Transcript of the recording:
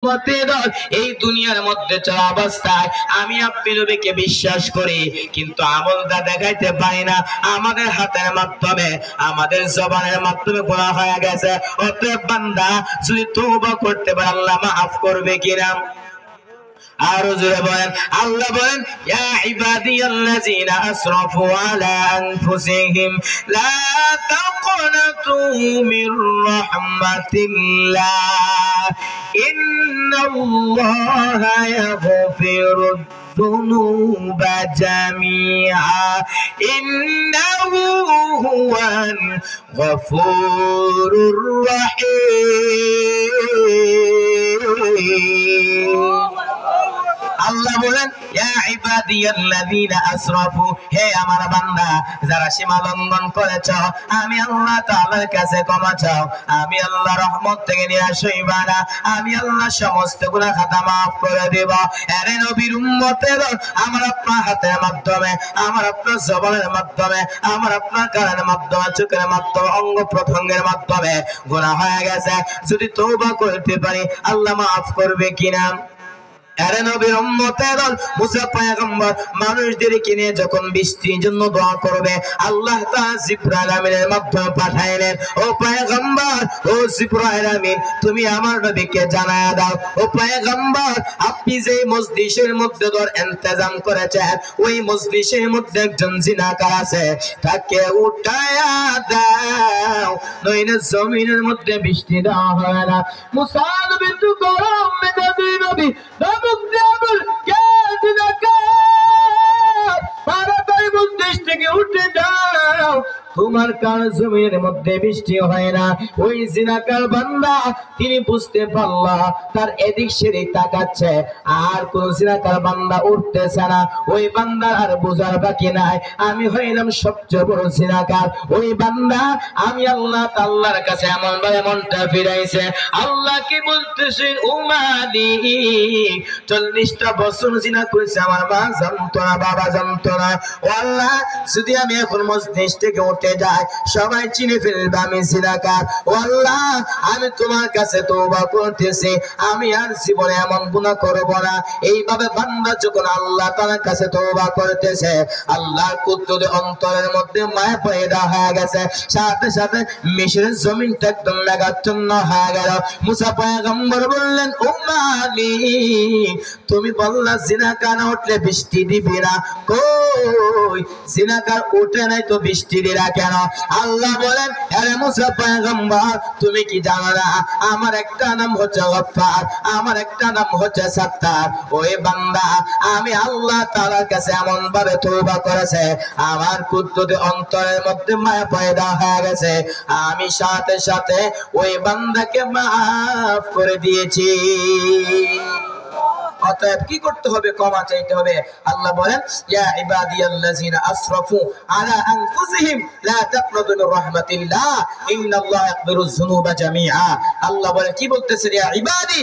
এই দুনিয়ার মধ্যে চলা অবস্থায় আমি আপনি নবীকে বিশ্বাস করি, কিন্তু আমলটা দেখাইতে পারি না। আমাদের হাতের মাধ্যমে, আমাদের জবানের মাধ্যমে গুনাহ হয়ে গেছে। অতএব বান্দা যদি তওবা করতে পারে আল্লাহ মাফ করবে কিনা? আরো জোরে বলেন। আল্লাহ বলেন, ইয়া ইবাদিয়াল্লাযিনা আসরাফু আলা আনফুসিহিম লা তাকনাতু মির রাহমাতিল্লাহ ইন্নাল্লাহা ইয়াগফিরুদ যুনুবা জামিআ ইন্নাহু হুয়াল গফুরুর রাহিম। আল্লাহ বলেন, ইয়া ইবাদিয়াল্লাযিনা আসরাফু, হে আমার বান্দা যারা সীমা লঙ্ঘন করেছো, আমি আল্লাহ তাআলার কাছে ক্ষমা চাও। আমি আল্লাহ রহমত থেকে নিরাশ হইবা না, আমি আল্লাহ সমস্ত গুনাহ খাতা maaf করে দেব। আরে নবীর উম্মতের, আমার আপনার হাতের মাধ্যমে, আমার আপনার জবানের মাধ্যমে, আমার আপনার কানের মাধ্যমে, চোখের মাধ্যমে, অঙ্গ প্রত্যঙ্গের মাধ্যমে গুনাহ হয়ে গেছে। যদি তওবা করতে পারি আল্লাহ maaf করবে কিনা? আরে নবীর উম্মতের দল মুসা পয়গম্বর মানুষদেরকে নিয়ে যখন বৃষ্টির জন্য দোয়া করবে, আল্লাহ তাআলা জিবরাইল আমিনের মাধ্যমে পাঠাইলেন, ও পয়গম্বর, ও জিবরাইল আমিন, তুমি আমার নবীকে জানায়া দাও, ও পয়গম্বর, আপনি যে মজলিসের মধ্যে ইন্তজাম করেছেন, ওই মজলিসের মধ্যে একজন জিনাকার আছে, তাকে উঠায়া দাও, নইলে জমিনের মধ্যে বৃষ্টি দেওয়া হবে না। মুসা নবী তো গরম মেজাজের নবী, উঠে যাও, তোমার কার জমির মধ্যে বৃষ্টি হয় না। ওই জিনাকার বান্দা তিনি বুঝতে পারল তার এদিক সেদিক তাকাচ্ছে, আর কোন জিনাকার বান্দা উঠতেছে না। ওই বান্দার আর বোঝার বাকি নাই, আমি হইলাম সবচেয়ে বড় জিনাকার। ওই বান্দা আমি আল্লাহ তাআলার কাছে এমন ভাবে মনটা ফিরাইছে, আল্লাহ কি বলতেছেন, ও মালিক 40টা বছর জিনা করেছে, আমার মা জানতো না, বাবা জানতো না। ও আল্লাহ, যদি আমি এখন মজলিস থেকে উঠে যাই, সবাই চিনে ফেলবে আমি জিনাকার। ও আল্লাহ, আমি তোমার কাছে তওবা করতেছি, আমি আর জীবনে এমন গুনাহ করব না। এইভাবে বান্দা যখন আল্লাহ তাআলার কাছে তওবা করতেছে, আল্লাহর কুদরতে অন্তরের মধ্যে মায়া পয়দা হয়ে গেছে, সাথে সাথে মিশরের জমিনটা একদম মেঘাচ্ছন্ন হয়ে গেল। মুসা পয়গম্বর বললেন, ও মালিক, তুমি বললা জিনাকার উঠলে বৃষ্টি দিবি না, কই জিনাকার উঠে নাই তো বৃষ্টি দিলা কেন? আল্লাহ বলেন, আরে মুসা পয়গম্বর, তুমি কি জানো না আমার একটা নাম হচ্ছে গফফার, আমার একটা নাম হচ্ছে সাত্তার। ওই বান্দা আমি আল্লাহ তাআলার কাছে এমন ভাবে তওবা করেছে, আমার কুদরতে অন্তরের মধ্যে মায়া পয়দা হয়ে গেছে, আমি সাথে সাথে ওই বান্দাকে maaf করে দিয়েছি। অতএব কি করতে হবে? ক্ষমা চাইতে হবে। আল্লাহ বলেন, ইয়া ইবাদিয়াল্লাযিনা আসরাফু আলা আনফুসিহিম লা তাকনাতু মির রাহমাতিল্লাহ ইন্নাল্লাহা ইয়াগফিরুয যুনুবা জামিআ। আল্লাহ বলেন, কি বলতেছেন? ইয়া ইবাদি,